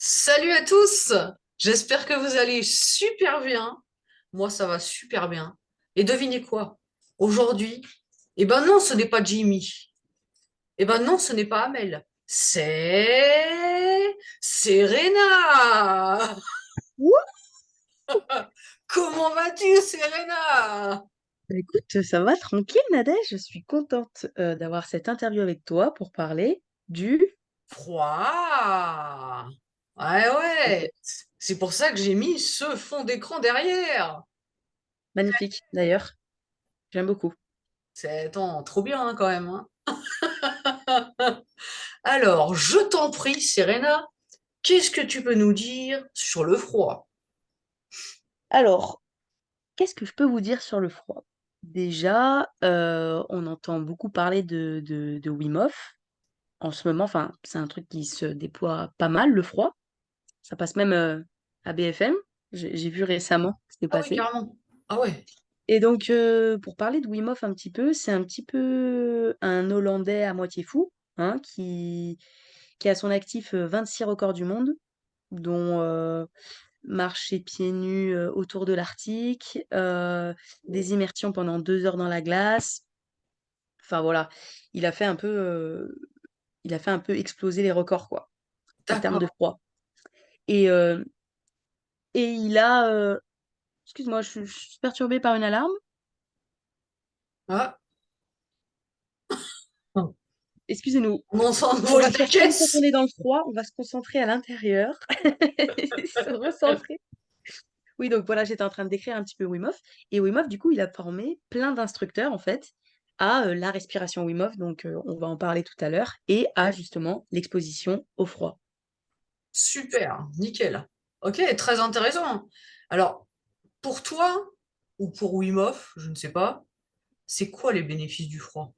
Salut à tous! J'espère que vous allez super bien. Moi, ça va super bien. Et devinez quoi? Aujourd'hui, eh ben non, ce n'est pas Jimmy. Eh ben non, ce n'est pas Amel. C'est Serena! Ouh, Comment vas-tu, Serena? bah écoute, ça va tranquille, Nadège. Je suis contente d'avoir cette interview avec toi pour parler du... Froid! Ouais, ouais. C'est pour ça que j'ai mis ce fond d'écran derrière. Magnifique, d'ailleurs. J'aime beaucoup. C'est attends, trop bien hein, quand même, hein. Alors, je t'en prie, Serena, qu'est-ce que tu peux nous dire sur le froid? Alors, qu'est-ce que je peux vous dire sur le froid? Déjà, on entend beaucoup parler de Wim Hof en ce moment. Enfin, c'est un truc qui se déploie pas mal, le froid. Ça passe même à BFM. J'ai vu récemment ce qui s'est Ah oui, passé. carrément. Ah ouais, Et donc, pour parler de Wim Hof un petit peu, c'est un petit peu un Hollandais à moitié fou, hein, qui a à son actif 26 records du monde, dont marcher pieds nus autour de l'Arctique, des immersions pendant 2 heures dans la glace. Enfin voilà, il a fait un peu, il a fait un peu exploser les records, quoi, en termes de d'accord. froid. Et, euh, et il a... excuse-moi, je suis perturbée par une alarme. Ah, Excusez-nous. on entend On nouveau va la faire comme quand on caisse. est dans le froid, on va se concentrer à l'intérieur, se recentrer. Oui, donc voilà, j'étais en train de décrire un petit peu Wim Hof. Et Wim Hof, du coup, il a formé plein d'instructeurs, en fait, à la respiration Wim Hof, donc on va en parler tout à l'heure, et à justement l'exposition au froid. Super, nickel. Ok, très intéressant. Alors, pour toi, ou pour Wim Hof, je ne sais pas, c'est quoi les bénéfices du froid?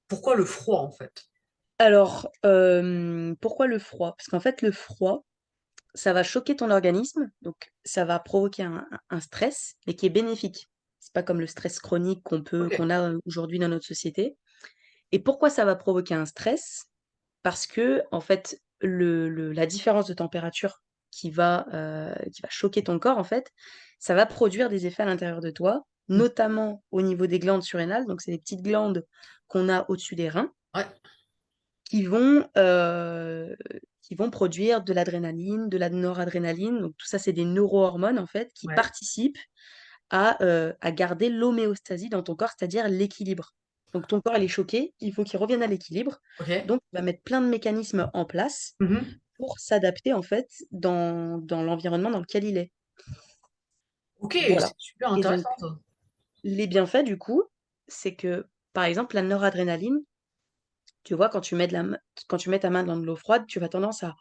Pourquoi le froid, en fait? Alors, pourquoi le froid? Parce qu'en fait, le froid, ça va choquer ton organisme, donc ça va provoquer un stress, mais qui est bénéfique. C'est pas comme le stress chronique Ok. qu'on a aujourd'hui dans notre société. Et pourquoi ça va provoquer un stress? Parce que, en fait, la différence de température qui va choquer ton corps, en fait, ça va produire des effets à l'intérieur de toi, notamment au niveau des glandes surrénales. Donc, c'est les petites glandes qu'on a au-dessus des reins Ouais, qui vont, euh, qui vont produire de l'adrénaline, de la noradrénaline. Donc, tout ça, c'est des neurohormones, en fait, qui ouais. participent à garder l'homéostasie dans ton corps, c'est-à-dire l'équilibre. Donc ton corps, il est choqué, il faut qu'il revienne à l'équilibre. Ok. Donc, il va mettre plein de mécanismes en place Mhm. pour s'adapter, en fait, dans l'environnement dans lequel il est. Ok, Voilà. c'est super Et donc, intéressant, ça. les bienfaits, du coup, c'est que, par exemple, la noradrénaline, tu vois, quand tu mets ta main dans de l'eau froide, tu vas tendance à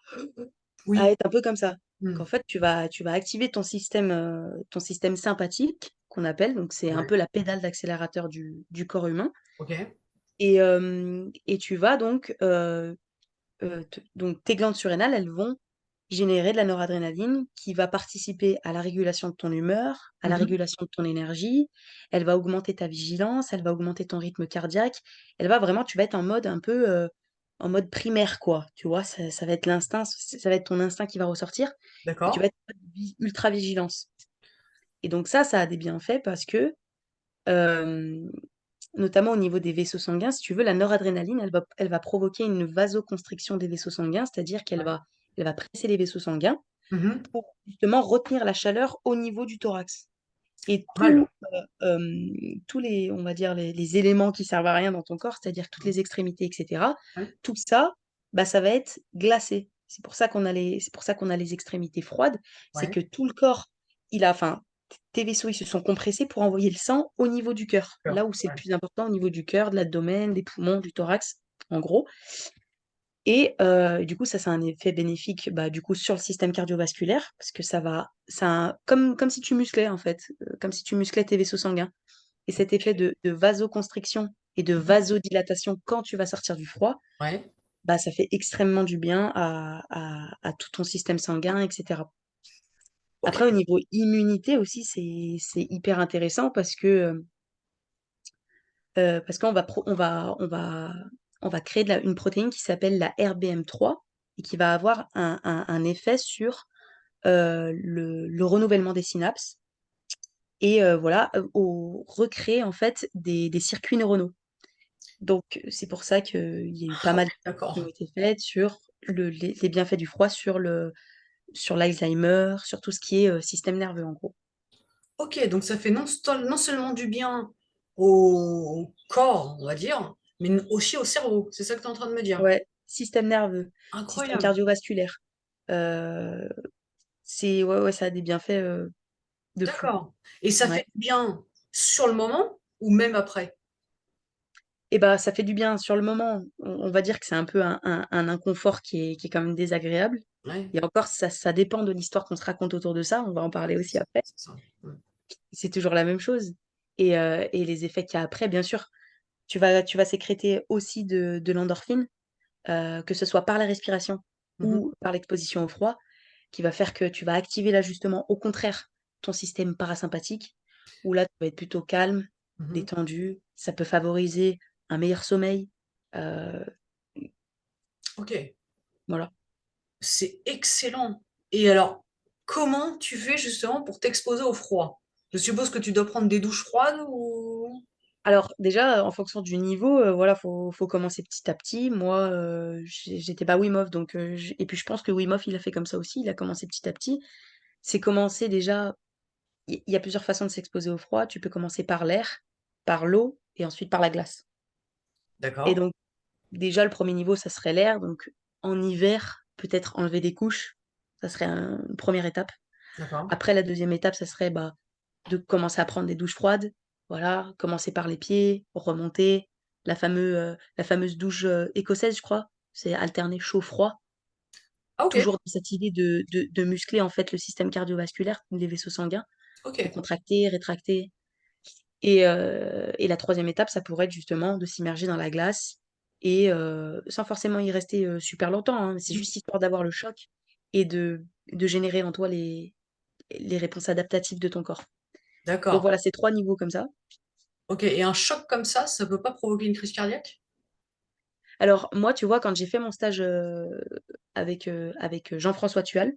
Oui. être un peu comme ça. Donc, en Hmm. fait, tu vas activer ton système sympathique, qu'on appelle, donc c'est un Ouais. peu la pédale d'accélérateur du corps humain. Ok. Et tu vas donc, donc tes glandes surrénales, elles vont générer de la noradrénaline qui va participer à la régulation de ton humeur, à la Mhm. régulation de ton énergie. Elle va augmenter ta vigilance, elle va augmenter ton rythme cardiaque. Elle va vraiment, tu vas être en mode un peu, en mode primaire, quoi. Tu vois, ça va être l'instinct, ça va être ton instinct qui va ressortir et tu vas D'accord. être en mode ultra vigilance. Et donc ça a des bienfaits parce que, euh, notamment au niveau des vaisseaux sanguins, si tu veux, la noradrénaline, elle va provoquer une vasoconstriction des vaisseaux sanguins, c'est-à-dire Ouais. elle va presser les vaisseaux sanguins Mhm. pour justement retenir la chaleur au niveau du thorax. Et Pas mal. tous les, on va dire, les éléments qui servent à rien dans ton corps, c'est-à-dire toutes les extrémités, etc., Ouais. tout ça, bah, ça va être glacé. C'est pour ça qu'on a les extrémités froides. C'est Ouais. que tout le corps, enfin, tes vaisseaux, ils se sont compressés pour envoyer le sang au niveau du cœur. Là où c'est le Ouais. plus important, au niveau du cœur, de l'abdomen, des poumons, du thorax, en gros. Et du coup, ça a un effet bénéfique bah, du coup, sur le système cardiovasculaire, parce que comme si tu musclais, en fait, comme si tu musclais tes vaisseaux sanguins. Et cet effet de vasoconstriction et de Mhm. vasodilatation quand tu vas sortir du froid, Ouais. bah, ça fait extrêmement du bien à tout ton système sanguin, etc. Ok. Après, au niveau immunité aussi, c'est hyper intéressant parce qu'on va, pro- on va créer une protéine qui s'appelle la RBM3. et qui va avoir un effet sur le renouvellement des synapses et voilà, recréer en fait des circuits neuronaux. Donc, c'est pour ça qu'il y a eu pas mal d'études qui ont D'accord. été faites sur les bienfaits du froid sur l'Alzheimer, sur tout ce qui est système nerveux en gros. Ok, donc ça fait non seulement du bien au corps, on va dire, mais aussi au cerveau. C'est ça que tu es en train de me dire. Ouais, système nerveux, système Incroyable. cardiovasculaire. Euh, ouais, ouais, ça a des bienfaits de fou. D'accord. Et ça fait Ouais. du bien sur le moment ou même après? Et bah, ça fait du bien sur le moment. On va dire que c'est un peu un inconfort qui est quand même désagréable. Ouais, Et encore, ça dépend de l'histoire qu'on se raconte autour de ça. On va en parler aussi après. c'est ça. Mm. C'est toujours la même chose. Et les effets qu'il y a après, bien sûr, tu vas sécréter aussi de l'endorphine, que ce soit par la respiration Mhm, ou par l'exposition au froid, qui va faire que tu vas activer là justement, au contraire, ton système parasympathique, où là, tu vas être plutôt calme, mhm. détendu. Ça peut favoriser un meilleur sommeil. euh, Ok, voilà. c'est excellent. Et alors, comment tu fais justement pour t'exposer au froid? Je suppose que tu dois prendre des douches froides ou... Alors déjà, en fonction du niveau, voilà, faut commencer petit à petit. Moi, j'étais pas Wim Hof, donc et puis je pense que Wim Hof, il a fait comme ça aussi, il a commencé petit à petit. C'est commencer déjà, il y a plusieurs façons de s'exposer au froid. Tu peux commencer par l'air, par l'eau et ensuite par la glace. Et D'accord, donc déjà, le premier niveau, ça serait l'air. Donc en hiver, peut-être enlever des couches, ça serait une première étape. d'accord. Après, la deuxième étape, ça serait bah, de commencer à prendre des douches froides. Voilà, commencer par les pieds, remonter. La fameuse douche écossaise, je crois. C'est alterner chaud-froid. Ah, ok, Toujours dans cette idée de muscler en fait le système cardiovasculaire, les vaisseaux sanguins, de ok. contracter, rétracter. Et la troisième étape, ça pourrait être justement de s'immerger dans la glace et sans forcément y rester super longtemps, hein, mais c'est Mhm. juste histoire d'avoir le choc et de générer en toi les réponses adaptatives de ton corps. Donc D'accord. voilà, c'est 3 niveaux comme ça. Ok, et un choc comme ça peut pas provoquer une crise cardiaque? Alors moi, tu vois, quand j'ai fait mon stage, avec Jean-François Tual,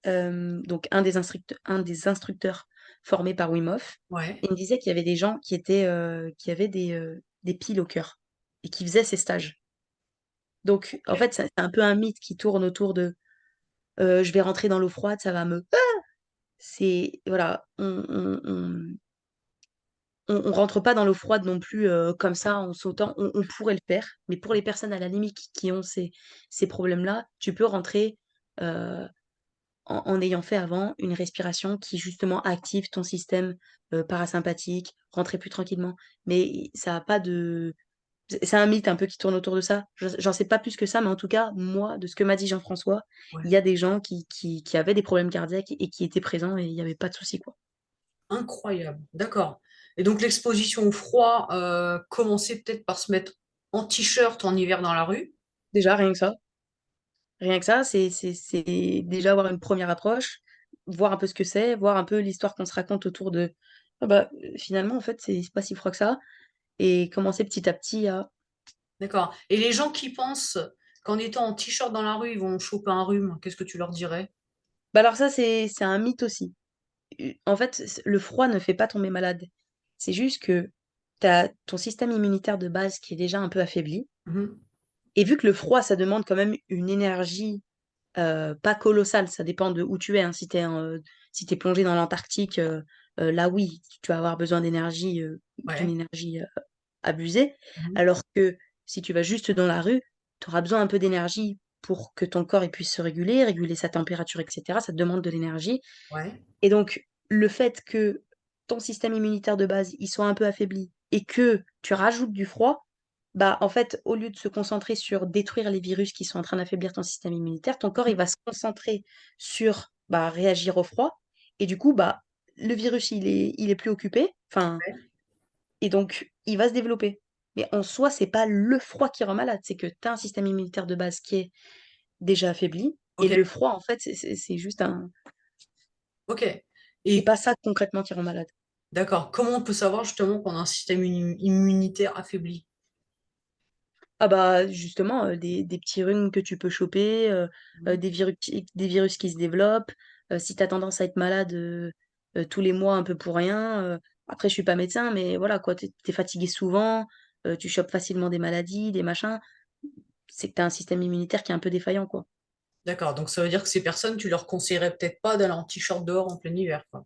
donc un des instructeurs formés par Wim Hof, Ouais. il me disait qu'il y avait des gens qui avaient des piles au cœur et qui faisaient ces stages. Donc en Ok. fait, c'est un peu un mythe qui tourne autour de, «Je vais rentrer dans l'eau froide, ça va me» c'est voilà, on rentre pas dans l'eau froide non plus, comme ça en sautant. On pourrait le faire, mais pour les personnes à la limite qui ont ces problèmes-là, tu peux rentrer, heu, en ayant fait avant une respiration qui justement active ton système, parasympathique, rentrer plus tranquillement. Mais ça a pas de c'est un mythe un peu qui tourne autour de ça. J'en sais pas plus que ça, mais en tout cas, moi, de ce que m'a dit Jean-François, il Ouais. y a des gens qui avaient des problèmes cardiaques et qui étaient présents et il y avait pas de souci, quoi. Incroyable. D'accord. Et donc l'exposition au froid, commencer peut-être par se mettre en t-shirt en hiver dans la rue. Déjà, rien que ça, c'est déjà avoir une première approche, voir un peu ce que c'est, voir un peu l'histoire qu'on se raconte autour de: «Ah bah, finalement, en fait, c'est pas si froid que ça» et commencer petit à petit à D'accord. Et les gens qui pensent qu'en étant en t-shirt dans la rue, ils vont choper un rhume, qu'est-ce que tu leur dirais? bah, alors ça, c'est un mythe aussi. En fait, le froid ne fait pas tomber malade. C'est juste que tu as ton système immunitaire de base qui est déjà un peu affaibli. Mhm. Et vu que le froid, ça demande quand même une énergie, pas colossale, ça dépend de où tu es, hein. Si tu es plongé dans l'Antarctique, là oui, tu vas avoir besoin d'une Ouais. énergie, abusée. Mhm. Alors que si tu vas juste dans la rue, tu auras besoin un peu d'énergie pour que ton corps, il puisse se réguler sa température et cetera. Ça te demande de l'énergie. Ouais. Et donc, le fait que ton système immunitaire de base, il soit un peu affaibli et que tu rajoutes du froid, bah, en fait, au lieu de se concentrer sur détruire les virus qui sont en train d'affaiblir ton système immunitaire, ton corps, il va se concentrer sur, bah, réagir au froid et du coup, bah, le virus, il est plus occupé, enfin Ouais. et donc il va se développer. Mais en soi, c'est pas le froid qui rend malade, c'est que tu as un système immunitaire de base qui est déjà affaibli et Ok. le froid, en fait, c'est juste un Ok. c'est Et pas ça concrètement qui rend malade. d'accord. Comment on peut savoir justement qu'on a un système immunitaire affaibli? Ah bah justement, des petits rhumes que tu peux choper, Mhm. des virus qui se développent. Si tu as tendance à être malade tous les mois un peu pour rien, après je suis pas médecin, mais voilà quoi, t'es fatigué souvent, tu chopes facilement des maladies, des machins, c'est que tu as un système immunitaire qui est un peu défaillant, quoi. D'accord, donc ça veut dire que ces personnes, tu leur conseillerais peut-être pas d'aller en t-shirt dehors en plein hiver, quoi.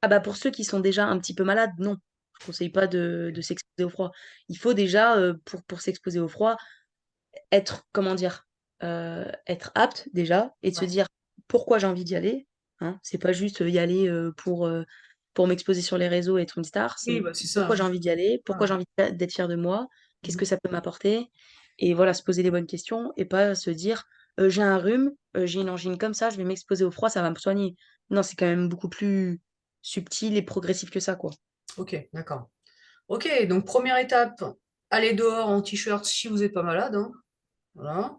Ah bah pour ceux qui sont déjà un petit peu malades, non. Je conseille pas de s'exposer au froid. Il faut déjà, pour s'exposer au froid, être, comment dire, être apte déjà et de se Ouais. dire pourquoi j'ai envie d'y aller, hein. C'est pas juste y aller pour m'exposer sur les réseaux et être une star, Oui, c'est bah c'est ça, pourquoi hein. j'ai envie d'y aller, pourquoi Voilà. j'ai envie d'être fière de moi, qu'est-ce Mhm. que ça peut m'apporter. Et voilà, se poser les bonnes questions et pas se dire j'ai un rhume, j'ai une angine comme ça, je vais m'exposer au froid, ça va me soigner. Non, c'est quand même beaucoup plus subtil et progressif que ça, quoi. Ok, d'accord. Ok, donc première étape, allez dehors en t-shirt si vous n'êtes pas malade, hein. Voilà.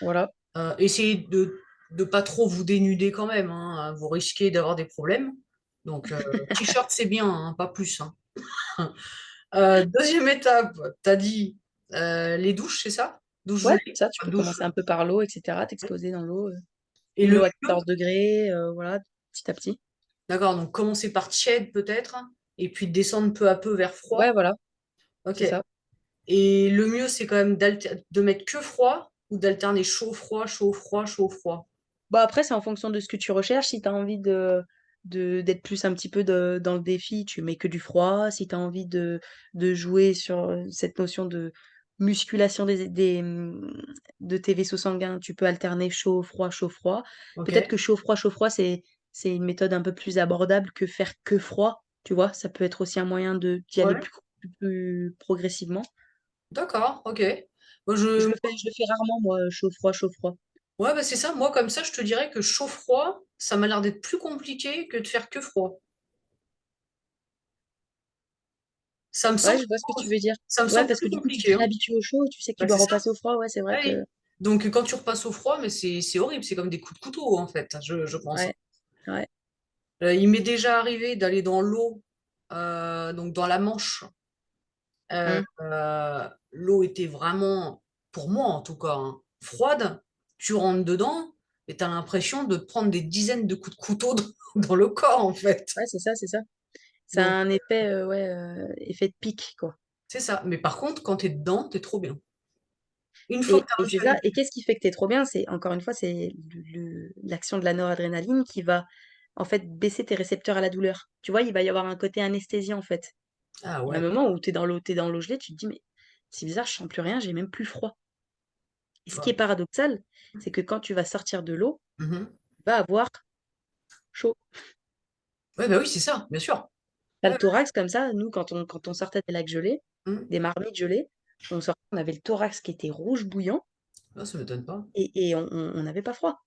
Voilà. Essayez de ne pas trop vous dénuder quand même, hein. Vous risquez d'avoir des problèmes. Donc, t-shirt, c'est bien, hein, pas plus, hein. Deuxième étape, tu as dit les douches, c'est ça? Douche Ouais, gelée. ça, tu Enfin, peux douche. commencer un peu par l'eau, etc., t'exposer dans l'eau. Et Une le eau à mieux, 14 degrés, voilà, petit à petit. d'accord, donc commencer par tiède peut-être, et puis descendre peu à peu vers Ouais, froid. voilà, Ok. c'est ça. Et le mieux, c'est quand même de mettre que froid ou d'alterner chaud, froid, chaud, froid, chaud, froid. Bon, après, c'est en fonction de ce que tu recherches. Si tu as envie d'être plus un petit peu dans le défi, tu mets que du froid. Si tu as envie de jouer sur cette notion de musculation de tes vaisseaux sanguins, tu peux alterner chaud, froid, chaud, froid. Peut-être Ok. que chaud, froid, c'est une méthode un peu plus abordable que faire que froid. Tu vois, ça peut être aussi un moyen d'y aller Ouais. plus progressivement. D'accord, ok. Moi, Je le fais rarement, moi, chaud, froid, chaud, froid. ouais, bah c'est ça. Moi, comme ça, je te dirais que chaud-froid, ça m'a l'air d'être plus compliqué que de faire que froid. Ça me Ouais, semble, je vois ce que tu veux dire. ça me Ouais, semble parce que plus du coup, tu te compliqué, hein. réhabitues au chaud et tu sais que tu Bah, dois c'est ça. repasser au froid. Ouais, c'est Ah vrai que. oui. Donc, quand tu repasses au froid, mais c'est horrible. C'est comme des coups de couteau, en fait, je pense. Ouais, ouais. Il m'est déjà arrivé d'aller dans l'eau, donc dans la Manche. Hum. L'eau était vraiment, pour moi en tout cas, hein, froide. Tu rentres dedans et tu as l'impression de te prendre des dizaines de coups de couteau dans le corps, en fait. Ouais, c'est ça, c'est ça. Ça a Donc, un effet, ouais, effet de pic, quoi. c'est ça. Mais par contre, quand tu es dedans, tu es trop bien. Une fois que Et, tu as et réussi c'est à ça. mettre. Et qu'est-ce qui fait que t'es trop bien? C'est, encore une fois, c'est l'action de la noradrénaline qui va, en fait, baisser tes récepteurs à la douleur. Tu vois, il va y avoir un côté anesthésie, en fait. Ah Il y a un ouais. moment où t'es dans l'eau gelée, tu te dis, mais c'est bizarre, je sens plus rien, j'ai même plus froid. Et ce qui est Ouais. paradoxal, c'est que quand tu vas sortir de l'eau, Mhm. tu vas avoir chaud. Ouais, bah oui, c'est ça, bien sûr. T'as Ouais, le thorax comme ça, nous, quand on sortait des lacs gelés, ouais. Mhm. des marmites gelées, on sortait, on avait le thorax qui était rouge bouillant Ah, ça m'étonne pas. et on n'avait pas froid.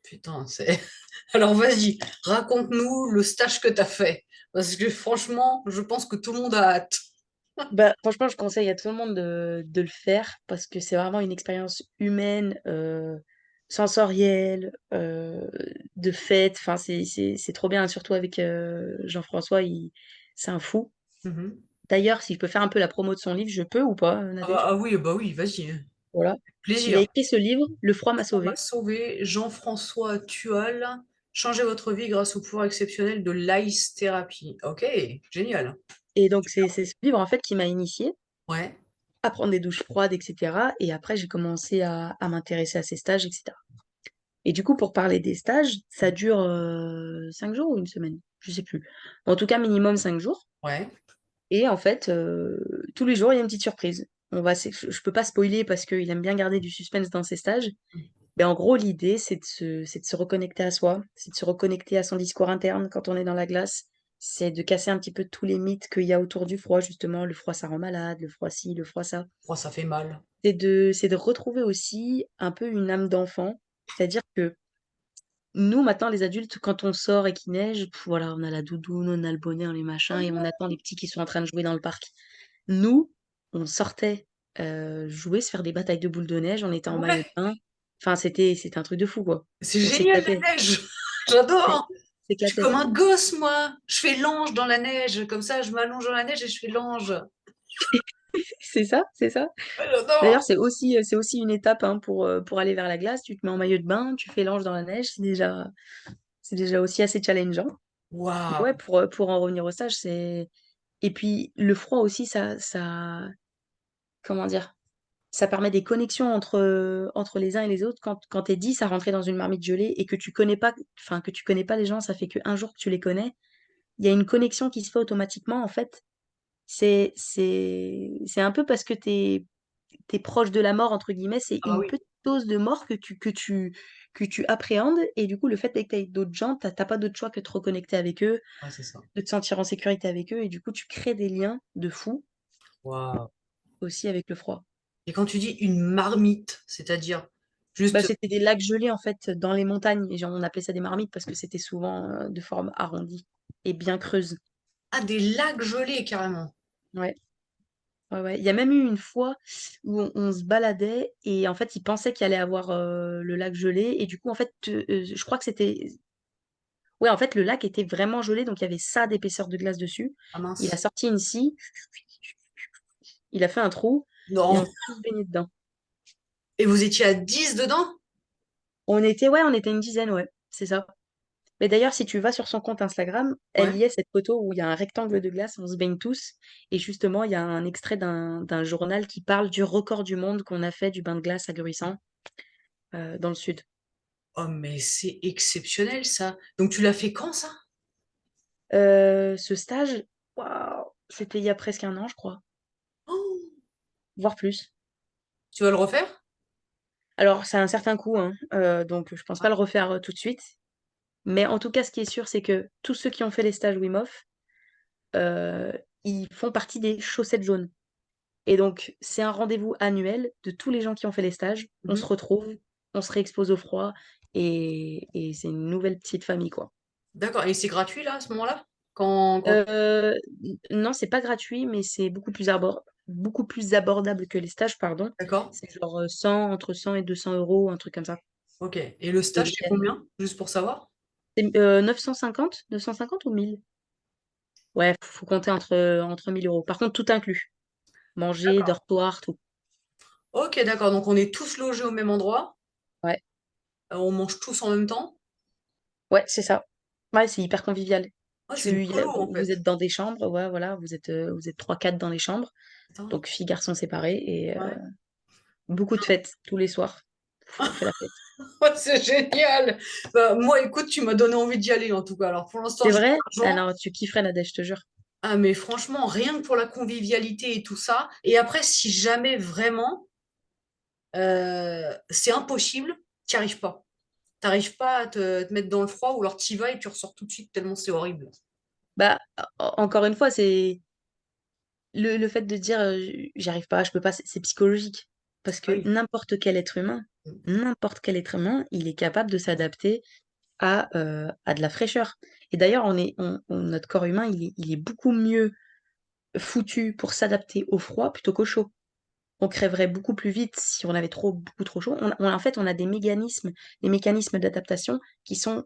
Putain, c'est. Alors vas-y, raconte-nous le stage que tu as fait. Parce que franchement, je pense que tout le monde a hâte. Bah, franchement, je conseille à tout le monde de le faire parce que c'est vraiment une expérience humaine, sensorielle, de fête. Enfin, c'est trop bien, surtout avec Jean-François, c'est un fou. Mhm. D'ailleurs, si je peux faire un peu la promo de son livre, je peux ou pas, Nadège? Ah bah oui, vas-y. Voilà. Il a Plaisir. écrit ce livre, Le froid m'a On m'a sauvé. sauvé Jean-François Tual. Changez votre vie grâce au pouvoir exceptionnel de l'ice thérapie. Ok, génial. Et donc, c'est ce livre, en fait, qui m'a initiée Ouais. à prendre des douches froides, etc. Et après, j'ai commencé à m'intéresser à ces stages, etc. Et du coup, pour parler des stages, ça dure 5 jours ou une semaine, je sais plus. En tout cas, minimum 5 jours. Ouais. Et en fait, tous les jours, il y a une petite surprise. Je peux pas spoiler parce qu'il aime bien garder du suspense dans ses stages. Mais en gros, l'idée, c'est de se reconnecter à soi, c'est de se reconnecter à son discours interne quand on est dans la glace. C'est de casser un petit peu tous les mythes qu'il y a autour du froid, justement. Le froid, ça rend malade, le froid ci, le froid ça. Oh, ça fait mal. C'est de retrouver aussi un peu une âme d'enfant. C'est-à-dire que nous, maintenant, les adultes, quand on sort et qu'il neige, voilà, on a la doudoune, on a le bonnet, on a les machins, et on attend les petits qui sont en train de jouer dans le parc. Nous, on sortait jouer, se faire des batailles de boules de neige, on était en maillot de Ouais, bain. Enfin, c'était un truc de fou, quoi. c'est On génial s'éclatait. la neige. Ouais, J'adore. on Je suis s'éclatait. comme un gosse, moi. Je fais l'ange dans la neige. Comme ça, je m'allonge dans la neige et je fais l'ange. C'est ça, c'est ça. D'ailleurs, J'adore. c'est aussi une étape hein, pour aller vers la glace. Tu te mets en maillot de bain, tu fais l'ange dans la neige, c'est déjà aussi assez challengeant. Mais ouais, Waouh. pour en revenir au stage, c'est... Et puis, le froid aussi, comment dire? Ça permet des connexions entre les uns et les autres. Quand t'es 10 à rentrer dans une marmite gelée et que tu connais pas, enfin, que tu connais pas les gens, ça fait qu'un jour que tu les connais, il y a une connexion qui se fait automatiquement, en fait. C'est un peu parce que t'es proche de la mort, entre guillemets, c'est Ah une oui, petite dose de mort que tu appréhendes. Et du coup, le fait d'être avec d'autres gens, t'as pas d'autre choix que de te reconnecter avec eux, ouais, c'est ça. de te sentir en sécurité avec eux. Et du coup, tu crées des liens de fou Waouh. aussi avec le froid. Et quand tu dis une marmite, c'est-à-dire Bah, juste c'était des lacs gelés, en fait, dans les montagnes. Et genre, on appelait ça des marmites parce que c'était souvent de forme arrondie et bien creuse. des lacs gelés carrément. Ouais. Ouais, ouais. Il y a même eu une fois où on se baladait et en fait, ils pensaient qu'il allait avoir le lac gelé et du coup, en fait, je crois que c'était... Ouais, en fait, le lac était vraiment gelé, donc il y avait ça d'épaisseur de glace dessus. Ah Il a mince. sorti une scie, il a fait un trou et on Non. s'est tous baignés dedans. Et vous étiez à 10 dedans? Ouais, on était une dizaine, ouais, c'est ça. Mais d'ailleurs, si tu vas sur son compte Instagram, elle Ouais. y est, cette photo où il y a un rectangle de glace, on se baigne tous. Et justement, il y a un extrait d'un journal qui parle du record du monde qu'on a fait du bain de glace à Gruissan, dans le sud. Oh, mais c'est exceptionnel ça. Donc tu l'as fait quand ça? Ce stage, waouh, c'était il y a presque un an, je crois, Oh, voire plus. tu vas le refaire? Alors, ça a un certain coût, hein, donc je pense pas le refaire tout de suite. Mais en tout cas, ce qui est sûr, c'est que tous ceux qui ont fait les stages Wim Hof, euh, ils font partie des chaussettes jaunes. Et donc, c'est un rendez-vous annuel de tous les gens qui ont fait les stages. On Mhm. se retrouve, on se réexpose au froid et c'est une nouvelle petite famille, quoi. D'accord. Et c'est gratuit là à ce moment-là? Quand... Euh, non, c'est pas gratuit, mais c'est beaucoup plus abordable que les stages, pardon. D'accord. C'est genre 100, entre 100 et 200 euros, un truc comme ça, Ok. Et le le stage, c'est week-end. combien? Juste pour savoir? C'est 950 ou 1000? Ouais, faut compter entre 1000 euros. Par contre, tout inclus. Manger, D'accord. dortoir, tout. Ok, d'accord. Donc on est tous logés au même endroit. Ouais, On mange tous en même temps. ouais, c'est ça. Ouais, c'est hyper convivial. Ah, c'est écolo en Vous fait. êtes dans des chambres, ouais, voilà, vous êtes 3-4 dans les chambres, Attends. donc filles, garçons séparés, et Ouais. beaucoup de fêtes tous les soirs. On fait la fête. Ouais, c'est génial. Bah, moi, écoute, tu m'as donné envie d'y aller en tout cas. Alors pour l'instant, C'est j'ai pas vrai? d'argent. Alors, tu kifferais Nadège, je te jure. Ah, mais franchement, rien que pour la convivialité et tout ça. Et après, si jamais vraiment c'est impossible, t'y arrives pas. T'arrives pas à te mettre dans le froid ou alors t'y vas et tu ressors tout de suite tellement c'est horrible. Bah, encore une fois, c'est le fait de dire j'y arrive pas, je peux pas, c'est psychologique. Parce Ah que oui. n'importe quel être humain, il est capable de s'adapter à de la fraîcheur. Et d'ailleurs, notre corps humain, il est beaucoup mieux foutu pour s'adapter au froid plutôt qu'au chaud. On crèverait beaucoup plus vite si on avait beaucoup trop chaud. En fait, on a des mécanismes d'adaptation qui sont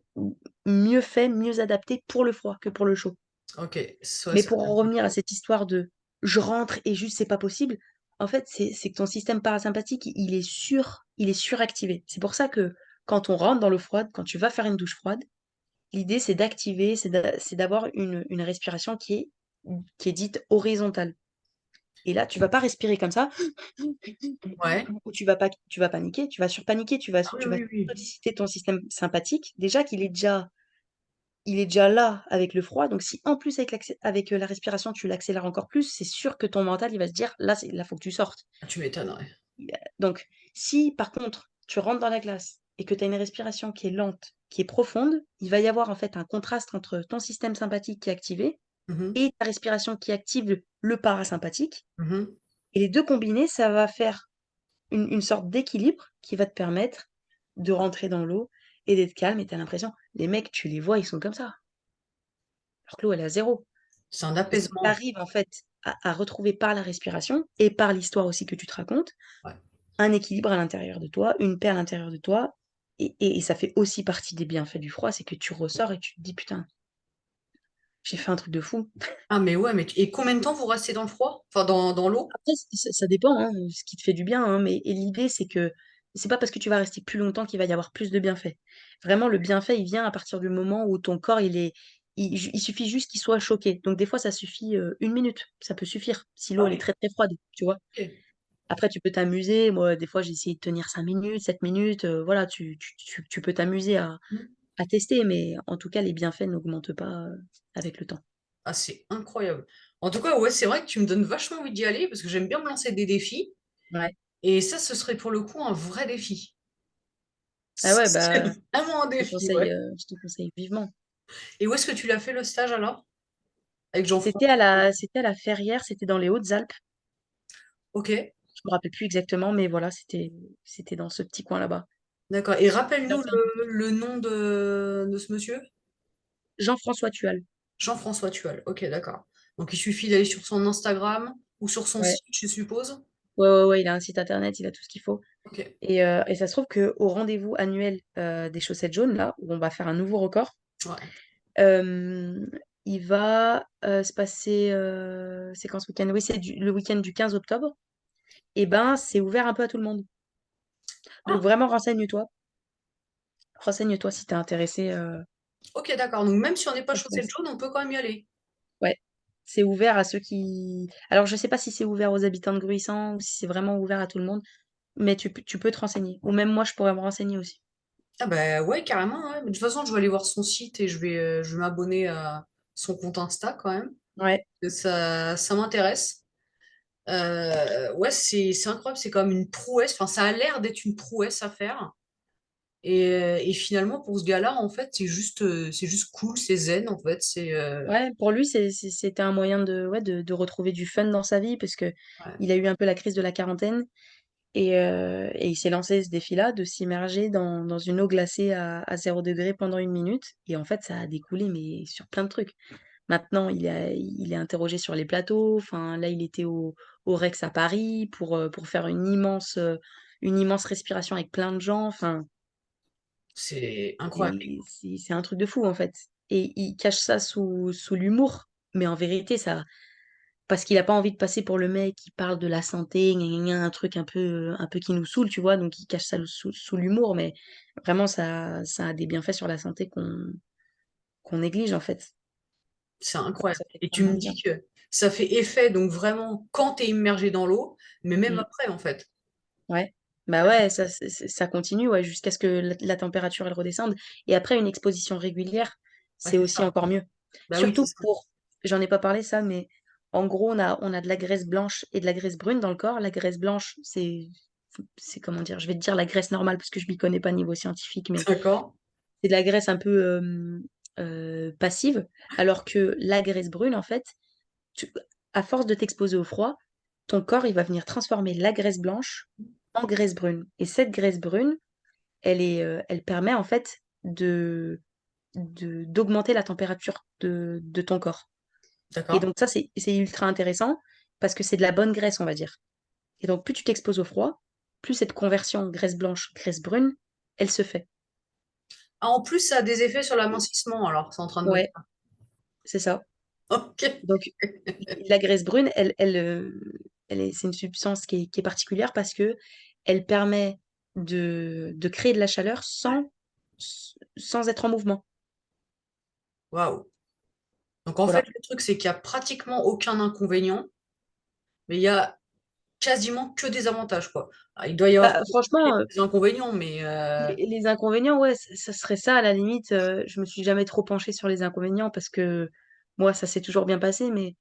mieux faits, mieux adaptés pour le froid que pour le chaud. Ok, soit Mais ça. pour en revenir à cette histoire de je rentre et juste c'est pas possible, en fait, c'est que ton système parasympathique, il est suractivé. C'est pour ça que quand on rentre dans l'eau froide, quand tu vas faire une douche froide, l'idée c'est d'activer, c'est d'avoir une respiration qui est dite horizontale. Et là, tu vas pas respirer comme ça, Ouais. ou tu vas paniquer, tu vas surpaniquer, Ah oui, tu vas oui, oui. solliciter ton système sympathique. Déjà il est déjà là avec le froid. Donc, si en plus avec la respiration, tu l'accélères encore plus, c'est sûr que ton mental, il va se dire, là, faut que tu sortes. Ah, tu m'étonnerais. Donc, si par contre, tu rentres dans la glace et que tu as une respiration qui est lente, qui est profonde, il va y avoir en fait un contraste entre ton système sympathique qui est activé Mhm, et ta respiration qui active le parasympathique. mhm. Et les deux combinés, ça va faire une sorte d'équilibre qui va te permettre de rentrer dans l'eau et d'être calme. Et tu as l'impression, les mecs, tu les vois, ils sont comme ça. Alors que l'eau, elle est à zéro. C'est un Parce que tu apaisement. arrives en fait à retrouver par la respiration et par l'histoire aussi que tu te racontes, Ouais. un équilibre à l'intérieur de toi, une paix à l'intérieur de toi. Et ça fait aussi partie des bienfaits du froid, c'est que tu ressors et tu te dis, putain, J'ai fait un truc de fou. Ah, mais ouais, mais et combien de temps vous restez dans le froid? Enfin, dans l'eau? Après, ça dépend, hein, ce qui te fait du bien, hein, mais et l'idée, c'est que c'est pas parce que tu vas rester plus longtemps qu'il va y avoir plus de bienfaits. Vraiment, le bienfait, il vient à partir du moment où ton corps, il suffit juste qu'il soit choqué. Donc, des fois, ça suffit 1 minute, ça peut suffire, si l'eau, Ah elle est oui, très, très froide, tu vois. ok. Après, tu peux t'amuser. Moi, des fois, j'ai essayé de tenir 5 minutes, 7 minutes. Voilà, tu peux t'amuser à tester, mais en tout cas, les bienfaits n'augmentent pas avec le temps. Ah, c'est incroyable. En tout cas, ouais, c'est vrai que tu me donnes vachement envie d'y aller parce que j'aime bien me lancer des défis. Ouais. Et ça, ce serait pour le coup un vrai défi. Ah ouais, C'est bah, vraiment un défi, ouais. je te conseille vivement. Et où est-ce que tu l'as fait le stage alors? Avec Jean-François? C'était à la Ferrière, c'était dans les Hautes-Alpes. Ok, Je me rappelle plus exactement, mais voilà, c'était dans ce petit coin là-bas. d'accord. Et Super rappelle-nous sympa. le nom de ce monsieur? Jean-François Tual. Jean-François Tual. Ok, d'accord. Donc il suffit d'aller sur son Instagram ou sur son Ouais. site, je suppose. Ouais, ouais, ouais, il a un site internet, il a tout ce qu'il faut. Ok, Et ça se trouve qu'au rendez-vous annuel des chaussettes jaunes, là, où on va faire un nouveau record, ouais. euh, il va se passer, c'est quand ce week-end? Oui, c'est le week-end du 15 octobre. Et ben, c'est ouvert un peu à tout le monde. Donc Ah, vraiment, renseigne-toi. Renseigne-toi si t'es intéressé. ok, d'accord. Donc même si on n'est pas Ça se chaussette passe. jaune, on peut quand même y aller. Ouais. C'est ouvert à ceux qui. Alors, je sais pas si c'est ouvert aux habitants de Gruissant ou si c'est vraiment ouvert à tout le monde, mais tu peux te renseigner. Ou même moi, je pourrais me renseigner aussi. Ah bah ouais, carrément, ouais. Mais de toute façon, je vais aller voir son site et je vais m'abonner à son compte Insta quand même. Ouais. Parce que ça m'intéresse. Ouais, c'est incroyable, c'est comme une prouesse. Enfin, ça a l'air d'être une prouesse à faire. Et finalement, pour ce gars-là, en fait, c'est juste cool, c'est zen, en fait. Ouais, pour lui, c'était un moyen ouais, de retrouver du fun dans sa vie parce que Ouais, il a eu un peu la crise de la quarantaine et il s'est lancé ce défi-là de s'immerger dans une eau glacée à 0 degré pendant 1 minute. Et en fait, ça a découlé, mais sur plein de trucs. Maintenant, il est interrogé sur les plateaux. Enfin, là, il était au Rex à Paris pour faire une immense respiration avec plein de gens. Enfin, c'est incroyable. c'est un truc de fou, en fait. Et il cache ça sous l'humour. Mais en vérité, ça, parce qu'il a pas envie de passer pour le mec qui parle de la santé, gna gna gna, un truc un peu qui nous saoule, tu vois. Donc, il cache ça sous l'humour. Mais vraiment, ça a des bienfaits sur la santé qu'on néglige, en fait. C'est Donc, incroyable. ça fait Et tu extrêmement me de bien. dis que ça fait effet, donc vraiment, quand tu es immergé dans l'eau, mais même Mm. après, en fait. Ouais. Bah ouais, ça continue ouais, jusqu'à ce que la température elle redescende. Et après, une exposition régulière, Ouais, c'est c'est aussi ça. encore mieux. Bah oui, c'est Surtout ça. j'en ai pas parlé ça, mais en gros, on a de la graisse blanche et de la graisse brune dans le corps. La graisse blanche, c'est comment dire, je vais te dire la graisse normale parce que je m'y connais pas niveau scientifique, mais D'accord? c'est de la graisse un peu passive. Alors que la graisse brune, en fait, tu- à force de t'exposer au froid, ton corps, il va venir transformer la graisse blanche en graisse brune. Et cette graisse brune, elle permet en fait d'augmenter la température de ton corps. Et D'accord. donc ça, c'est ultra intéressant parce que c'est de la bonne graisse, on va dire. Et donc plus tu t'exposes au froid, plus cette conversion graisse blanche, graisse brune, elle se fait. Ah, en plus, ça a des effets sur l'amincissement, alors, c'est en train de me dire. Ouais, c'est ça. Ok. Donc la graisse brune, c'est une substance qui est particulière parce que elle permet de créer de la chaleur sans être en mouvement. Waouh. Donc, en fait, Voilà. le truc, c'est qu'il n'y a pratiquement aucun inconvénient, mais il y a quasiment que des avantages, quoi. Ah, il doit y avoir Bah, franchement, des inconvénients, mais les inconvénients, ouais, ça serait ça à la limite. Je me suis jamais trop penchée sur les inconvénients parce que moi, ça s'est toujours bien passé, mais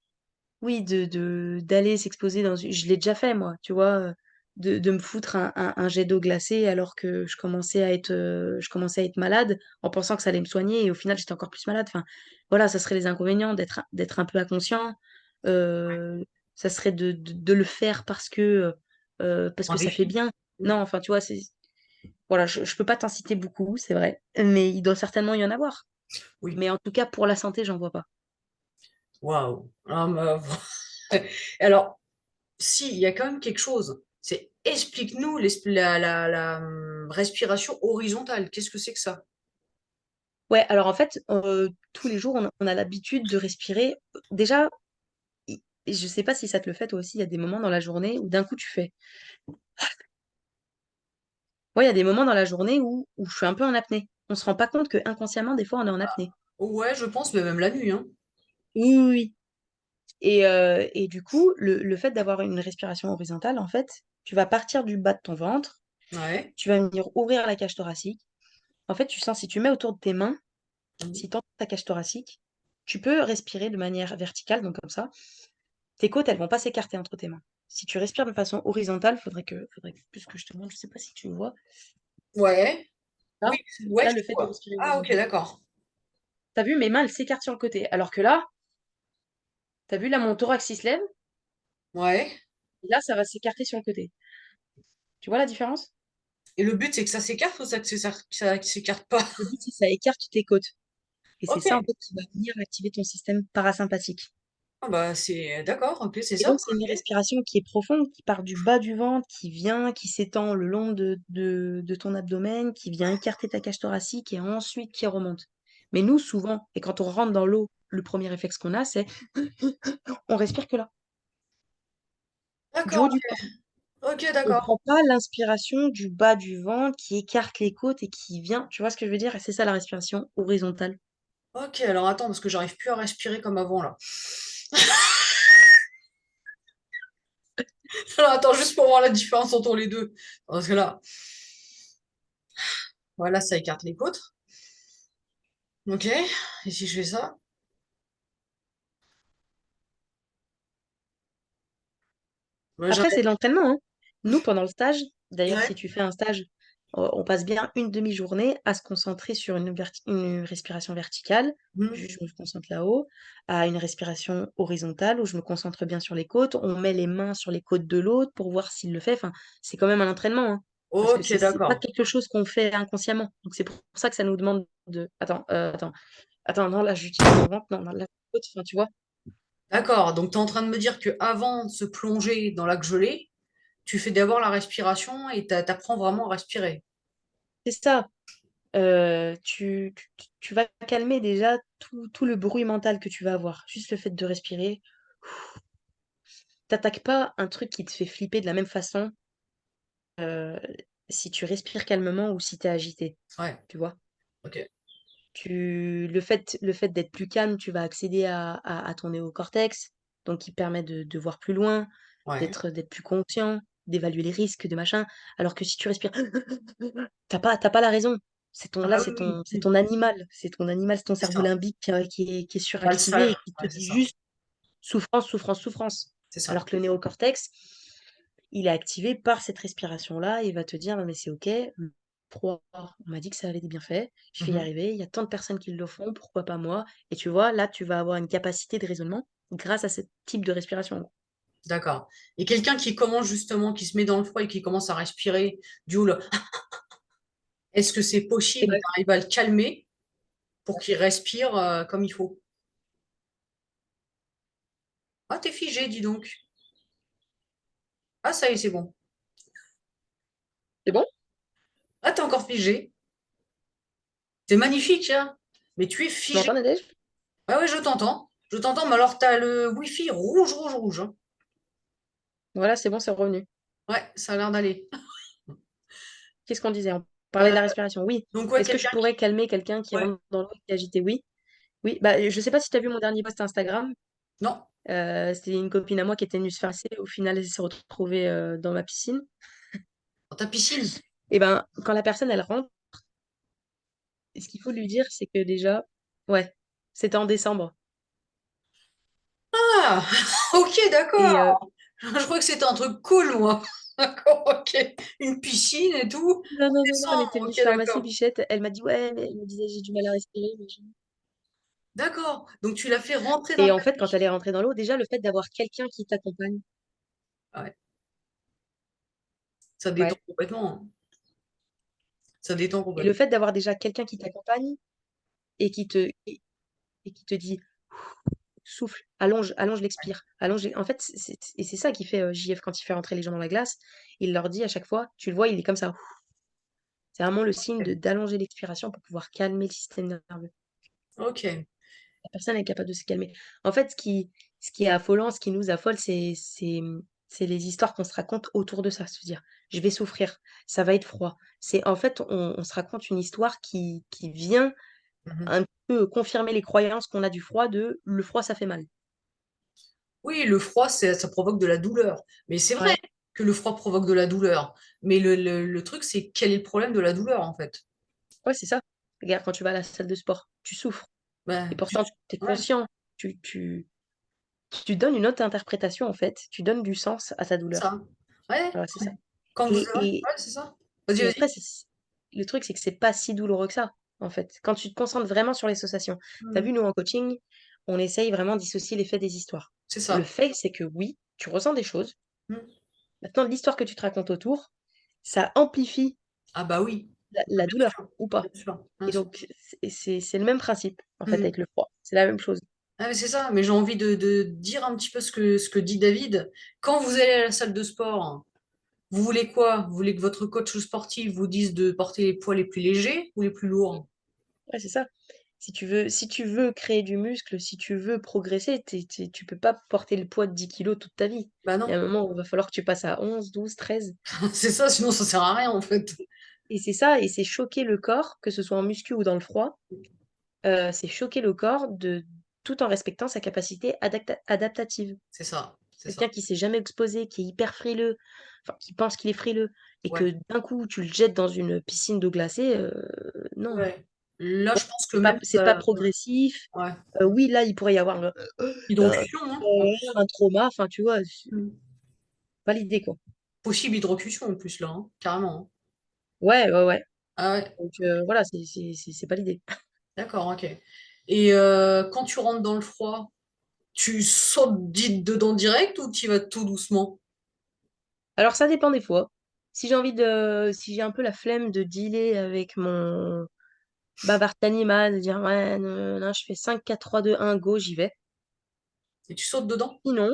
oui, d'aller s'exposer je l'ai déjà fait, moi, tu vois, de me foutre un jet d'eau glacée alors que je commençais à être malade en pensant que ça allait me soigner et au final, j'étais encore plus malade. Enfin, voilà, ça serait les inconvénients d'être un peu inconscient. euh, Ça serait de le faire parce un que ça fait défi. bien. Non, enfin, tu vois, voilà, je peux pas t'inciter beaucoup, c'est vrai, mais il doit certainement y en avoir. Oui. Mais en tout cas, pour la santé, j'en vois pas. Waouh. Ah, alors, si, il y a quand même quelque chose. C'est explique-nous la respiration horizontale. Qu'est-ce que c'est que ça? Ouais, alors en fait, tous les jours, on a l'habitude de respirer. Déjà, je sais pas si ça te le fait toi aussi, il y a des moments dans la journée où d'un coup tu fais. Ouais, il y a des moments dans la journée où je suis un peu en apnée. On se rend pas compte que inconsciemment, des fois, on est en apnée. Ouais, je pense, mais même la nuit, hein. Oui, oui, oui. Et du coup, le fait d'avoir une respiration horizontale, en fait, tu vas partir du bas de ton ventre, Ouais. tu vas venir ouvrir la cage thoracique. En fait, tu sens, si tu mets autour de tes mains, Mhm. si tu ta cage thoracique, tu peux respirer de manière verticale, donc comme ça. Tes côtes, elles vont pas s'écarter entre tes mains. Si tu respires de façon horizontale, faudrait que plus que je te montre, je sais pas si tu vois. Ouais. Là, Oui, ouais, là, je le fait de vois. respirer Ah, ok, horizontal. d'accord. T'as vu, mes mains, elles s'écartent sur le côté. Alors que là, t'as vu, là, mon thorax, il se lève. Ouais. Et là, ça va s'écarter sur le côté. Tu vois la différence? Et le but, c'est que ça s'écarte ou ça s'écarte pas? Le but, c'est que ça écarte tes côtes. Et c'est Ok. ça, en fait, qui va venir activer ton système parasympathique. Ah bah c'est d'accord, ok, c'est Et ça. donc, c'est une Ok. respiration qui est profonde, qui part du bas du ventre, qui vient, qui s'étend le long de ton abdomen, qui vient écarter ta cage thoracique et ensuite qui remonte. Mais nous, souvent, et quand on rentre dans l'eau, le premier réflexe qu'on a, c'est on respire que là, du D'accord, haut du corps. ok. Ok, On d'accord. prend pas l'inspiration du bas du ventre qui écarte les côtes et qui vient, tu vois ce que je veux dire? Et c'est ça la respiration horizontale. Ok, alors attends, parce que j'arrive plus à respirer comme avant là. Alors attends, juste pour voir la différence entre les deux. Parce que là, voilà, ça écarte les côtes. Ok. Et si je fais ça? Ouais, Après, c'est j'arrête. de l'entraînement, hein. Nous, pendant le stage, d'ailleurs, Ouais. si tu fais un stage, on passe bien une demi-journée à se concentrer sur une respiration verticale, Mhm. je me concentre là-haut, à une respiration horizontale où je me concentre bien sur les côtes. On met les mains sur les côtes de l'autre pour voir s'il le fait. Enfin, c'est quand même un entraînement, hein, parce que Ok, c'est pas d'accord. quelque chose qu'on fait inconsciemment. Donc, c'est pour ça que ça nous demande de. Attends, non, là, j'utilise mon ventre, non, non, là, côte, enfin, tu vois. D'accord. Donc tu es en train de me dire que avant de se plonger dans lac gelé, tu fais d'abord la respiration et t'apprends vraiment à respirer. C'est ça. Tu vas calmer déjà tout le bruit mental que tu vas avoir. Juste le fait de respirer. T'attaques pas un truc qui te fait flipper de la même façon euh, si tu respires calmement ou si t'es agité. Ouais. Tu vois? Ok. Le fait d'être plus calme, tu vas accéder à ton néocortex, donc qui permet de voir plus loin, Ouais. d'être plus conscient, d'évaluer les risques, de machin. Alors que si tu respires, t'as pas la raison. Ah bah oui, C'est oui, ton animal. C'est ton c'est cerveau ça. limbique qui est Pas le suractivé et sage. qui te Ouais, c'est dit ça. juste souffrance, souffrance, souffrance. C'est ça. Alors que le néocortex, il est activé par cette respiration-là. Il va te dire, non, mais c'est OK. On m'a dit que ça avait des bienfaits. Je vais y Mhm. arriver. Il y a tant de personnes qui le font. Pourquoi pas moi? Et tu vois, là, tu vas avoir une capacité de raisonnement grâce à ce type de respiration. D'accord. Et quelqu'un qui commence justement, qui se met dans le froid et qui commence à respirer du haut, là, est-ce que c'est Et possible ben, d'arriver à le calmer pour qu'il respire comme il faut? Ah, t'es figé, dis donc. Ah, ça y est, c'est bon. c'est bon? Ah, t'es encore figé. C'est magnifique, hein. Mais tu es Tu figé. m'entends, Nadège? Ah ouais, je t'entends. Je t'entends, mais alors t'as le Wi-Fi rouge, rouge, rouge, hein. Voilà, c'est bon, c'est revenu. Ouais, ça a l'air d'aller. Qu'est-ce qu'on disait? On Euh, parlait de la respiration. Oui. donc ouais, Est-ce que je quelqu'un pourrais qui. calmer quelqu'un qui Ouais. rentre dans l'eau et qui est agité? Oui. Oui. Bah, je sais pas si tu as vu mon dernier post Instagram. Non, C'était une copine à moi qui était venue se faire masser. Au final, elle s'est retrouvée dans ma piscine. dans ta piscine. Et ben, quand la personne, elle rentre, ce qu'il faut lui dire, c'est que déjà, ouais, c'était en décembre. Ah, ok, Et d'accord. Je crois que c'était un truc cool, moi. D'accord, ok. Une piscine et tout. non, En non, non, non, elle était décembre, venue ok, se faire masser, d'accord. Bichette. Elle m'a dit, ouais, mais elle me disait, j'ai du mal à respirer. D'accord. Donc tu l'as fait rentrer dans Et ta en fait, quand elle piscine. est rentrée dans l'eau, déjà, le fait d'avoir quelqu'un qui t'accompagne, Ouais, ça détend ouais. complètement, hein. Ça détend Et le complètement. fait d'avoir déjà quelqu'un qui t'accompagne et et qui te dit, souffle, allonge l'expire, En fait, et c'est ça qui fait JF quand il fait rentrer les gens dans la glace. Il leur dit à chaque fois, tu le vois, il est comme ça. C'est vraiment le signe Ok. d'allonger l'expiration pour pouvoir calmer le système nerveux. Ok. La personne est capable de se calmer. En fait, ce qui est affolant, ce qui nous affole, c'est les histoires qu'on se raconte autour de ça. Se dire, je vais souffrir, ça va être froid. C'est en fait, on se raconte une histoire qui vient Mhm. un peu confirmer les croyances qu'on a du froid, de le froid, ça fait mal. Oui, le froid, ça provoque de la douleur. Mais c'est vrai Ouais, que le froid provoque de la douleur. Mais le truc, c'est quel est le problème de la douleur, en fait? ouais, c'est ça. Regarde, quand tu vas à la salle de sport, tu souffres. Et Ben, pourtant, tu es ouais, conscient. Tu donnes une autre interprétation, en fait. Tu donnes du sens à ta douleur. ça. Ouais, Voilà, c'est ouais. ça. Quand vous... Et, Ouais, et, ouais, c'est ça. Vas-y, et vas-y. après, le truc, c'est que c'est pas si douloureux que ça, en fait. Quand tu te concentres vraiment sur les sensations. T'as Mhm. vu, nous, en coaching, on essaye vraiment de dissocier les faits des histoires. C'est Le ça. fait, c'est que oui, tu ressens des choses. Mhm. Maintenant, l'histoire que tu te racontes autour, ça amplifie Ah bah oui, la bien douleur sûr, ou pas. bien sûr, bien Et sûr. donc, c'est le même principe, en fait, Mhm. avec le froid. C'est la même chose. Ah, mais c'est ça, mais j'ai envie de dire un petit peu ce que dit David. Quand vous allez à la salle de sport, vous voulez quoi? Vous voulez que votre coach sportif vous dise de porter les poids les plus légers ou les plus lourds? Ouais, c'est ça. Si tu veux créer du muscle, si tu veux progresser, tu peux pas porter le poids de 10 kilos toute ta vie. Bah Il y a non, un moment où il va falloir que tu passes à 11, 12, 13. c'est ça, sinon ça sert à rien en fait. Et c'est ça, et c'est choquer le corps, que ce soit en muscu ou dans le froid, c'est choquer le corps tout en respectant sa capacité adaptative. C'est ça, c'est ça. Quelqu'un qui s'est jamais exposé, qui est hyper frileux, enfin qui pense qu'il est frileux, et Ouais. que d'un coup tu le jettes dans une piscine d'eau glacée, non. Ouais. Là, je pense que C'est pas, même c'est pas progressif. ouais. Oui, là, il pourrait y avoir un, Hydrocution, hein, en plus. un trauma, enfin, tu vois, c'est Mm. pas l'idée, quoi. Possible hydrocution en plus là, hein, carrément, hein. Ouais, ouais, ouais. Ah ouais, Donc, voilà, c'est pas l'idée. d'accord, ok. Et quand tu rentres dans le froid, tu sautes dedans direct ou tu vas tout doucement? Alors, ça dépend des fois. Si j'ai un peu la flemme de dealer avec mon bavard animal, de dire, ouais, non, non, je fais 5 4 3 2 1 go, j'y vais. Et tu sautes dedans? Sinon,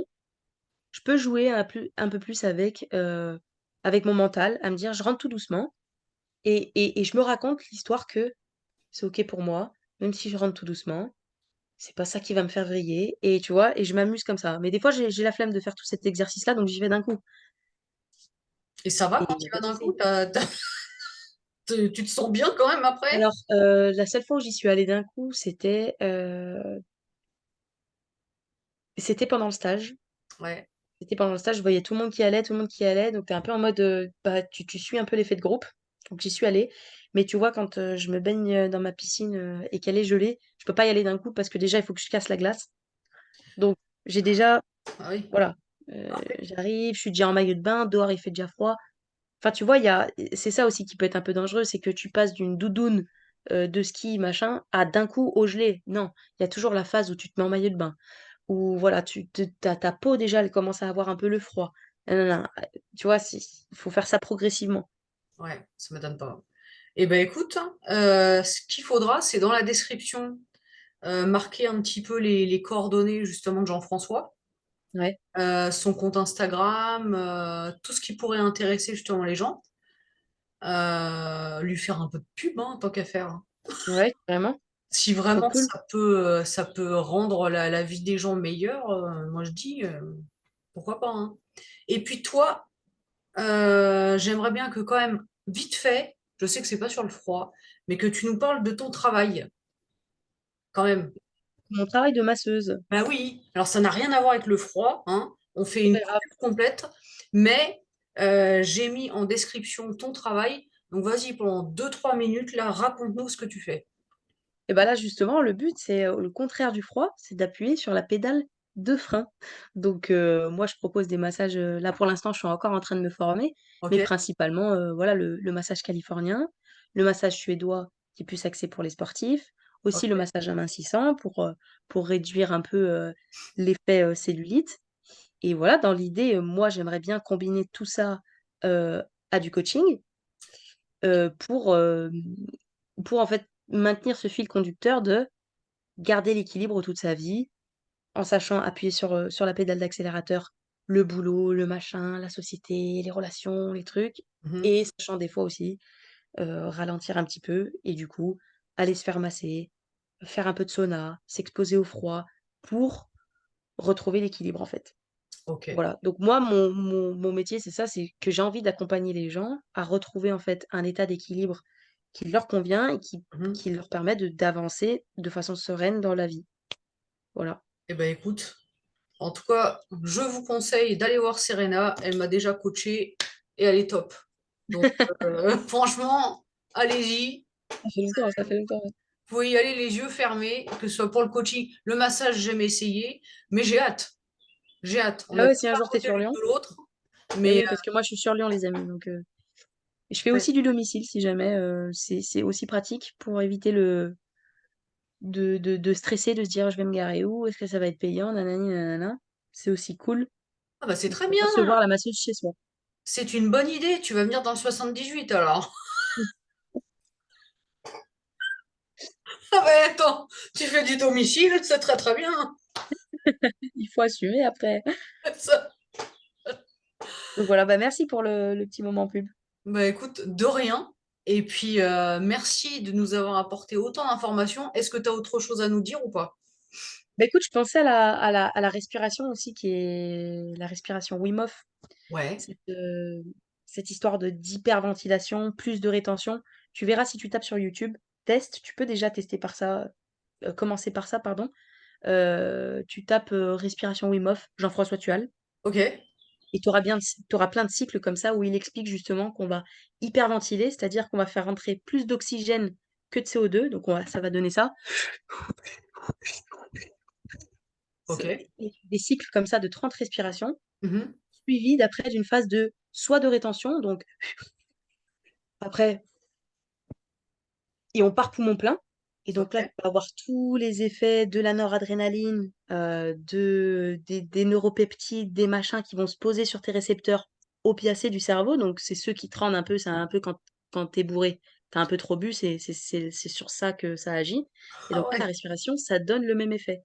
je peux jouer un peu plus avec mon mental, à me dire, je rentre tout doucement, et je me raconte l'histoire que c'est OK pour moi, même si je rentre tout doucement. C'est pas ça qui va me faire vriller, et tu vois? Et je m'amuse comme ça. Mais des fois, j'ai la flemme de faire tout cet exercice-là, donc j'y vais d'un coup, Et ça va et quand il y tu a vas pas de d'un coup? souci. Tu te sens bien quand même après? Alors, la seule fois où j'y suis allée d'un coup, c'était pendant le stage. Ouais. C'était pendant le stage, je voyais tout le monde qui allait, donc tu es un peu en mode, bah, tu suis un peu l'effet de groupe. Donc j'y suis allée. Mais tu vois, quand, je me baigne, dans ma piscine, et qu'elle est gelée, je peux pas y aller d'un coup parce que déjà, il faut que je casse la glace. Donc j'ai déjà, Ah oui. voilà, j'arrive, je suis déjà en maillot de bain, dehors il fait déjà froid. Enfin, tu vois, c'est ça aussi qui peut être un peu dangereux, c'est que tu passes d'une doudoune, de ski, machin, à d'un coup au gelé. Non, il y a toujours la phase où tu te mets en maillot de bain, où voilà, ta peau déjà, elle commence à avoir un peu le froid. Nanana, tu vois, il faut faire ça progressivement. Ouais, ça m'étonne pas. Eh ben écoute, ce qu'il faudra, c'est dans la description marquer un petit peu les coordonnées justement de Jean-François, Ouais, son compte Instagram, tout ce qui pourrait intéresser justement les gens, lui faire un peu de pub, hein, tant qu'à faire, hein. ouais, vraiment, Si trop vraiment cool. ça peut rendre la vie des gens meilleure, moi je dis pourquoi pas, hein. Et puis toi, j'aimerais bien que quand même, vite fait, je sais que c'est pas sur le froid, mais que tu nous parles de ton travail, quand même. Mon travail de masseuse, Bah oui, alors ça n'a rien à voir avec le froid, hein. On fait c'est une pas grave. coupure complète, mais j'ai mis en description ton travail. Donc vas-y, pendant 2 3 minutes, là, raconte-nous ce que tu fais. Et bah là, justement, le but, c'est, le contraire du froid, c'est d'appuyer sur la pédale de frein. Donc, moi, je propose des massages, là, pour l'instant, je suis encore en train de me former, Ok? mais principalement, voilà, le massage californien, le massage suédois qui est plus axé pour les sportifs, aussi le Ok. massage amincissant pour réduire un peu, l'effet, cellulite, et voilà, dans l'idée, moi, j'aimerais bien combiner tout ça, à du coaching, heu, pour, hem, pour en fait maintenir ce fil conducteur de garder l'équilibre toute sa vie, en sachant appuyer sur la pédale d'accélérateur, le boulot, le machin, la société, les relations, les trucs, Mhm. et sachant des fois aussi ralentir un petit peu et du coup, aller se faire masser, faire un peu de sauna, s'exposer au froid pour retrouver l'équilibre, en fait. Ok. Voilà, donc moi, mon métier, c'est ça, c'est que j'ai envie d'accompagner les gens à retrouver, en fait, un état d'équilibre qui leur convient et Mhm. qui leur permet d'avancer de façon sereine dans la vie. Voilà. Eh ben écoute, en tout cas, je vous conseille d'aller voir Serena. Elle m'a déjà coachée et elle est top. Donc, franchement, allez-y. Ça fait longtemps, ça fait longtemps. Vous pouvez y aller les yeux fermés, que ce soit pour le coaching. Le massage, j'aime essayer, mais j'ai hâte. J'ai hâte. On Ah a ouais, tous si un à jour t'es côté sur l'une Lyon. de l'autre. Eh Mais oui, parce que moi, je suis sur Lyon, les amis, donc je fais ouais. aussi du domicile si jamais, c'est aussi pratique pour éviter de stresser, de se dire: «Je vais me garer où? Est-ce que ça va être payant? Nanani nanana». C'est aussi cool Ah bah c'est de très bien. recevoir la masseuse chez soi. C'est une bonne idée. Tu vas venir dans le 78 alors. Ah bah attends, tu fais du domicile, c'est très très bien. Il faut assumer après. Ça. Donc voilà, bah, merci pour le petit moment pub. Bah écoute, de rien. Et puis, merci de nous avoir apporté autant d'informations. Est-ce que tu as autre chose à nous dire ou pas? Bah, écoute, je pensais à la respiration aussi qui est la respiration Wim Hof. Ouais, Cette, cette histoire de d'hyperventilation, plus de rétention. Tu verras si tu tapes sur YouTube, teste, tu peux déjà tester par ça, commencer par ça, pardon. Tu tapes, respiration Wim Hof, Jean-François Tual, ok, et tu auras plein de cycles comme ça où il explique justement qu'on va hyperventiler, c'est-à-dire qu'on va faire rentrer plus d'oxygène que de CO2, donc ça va donner ça. ok. Des cycles comme ça de 30 respirations, Mhm. suivis d'après d'une phase de soit de rétention, donc après, et on part poumon plein. Et donc là, tu Ok. vas avoir tous les effets de la noradrénaline, des neuropeptides, des machins qui vont se poser sur tes récepteurs opiacés du cerveau. Donc, c'est ceux qui te rendent un peu, c'est un peu quand t'es bourré, t'as un peu trop bu, c'est sur ça que ça agit. Et Ah donc là, la ouais, respiration, ça donne le même effet.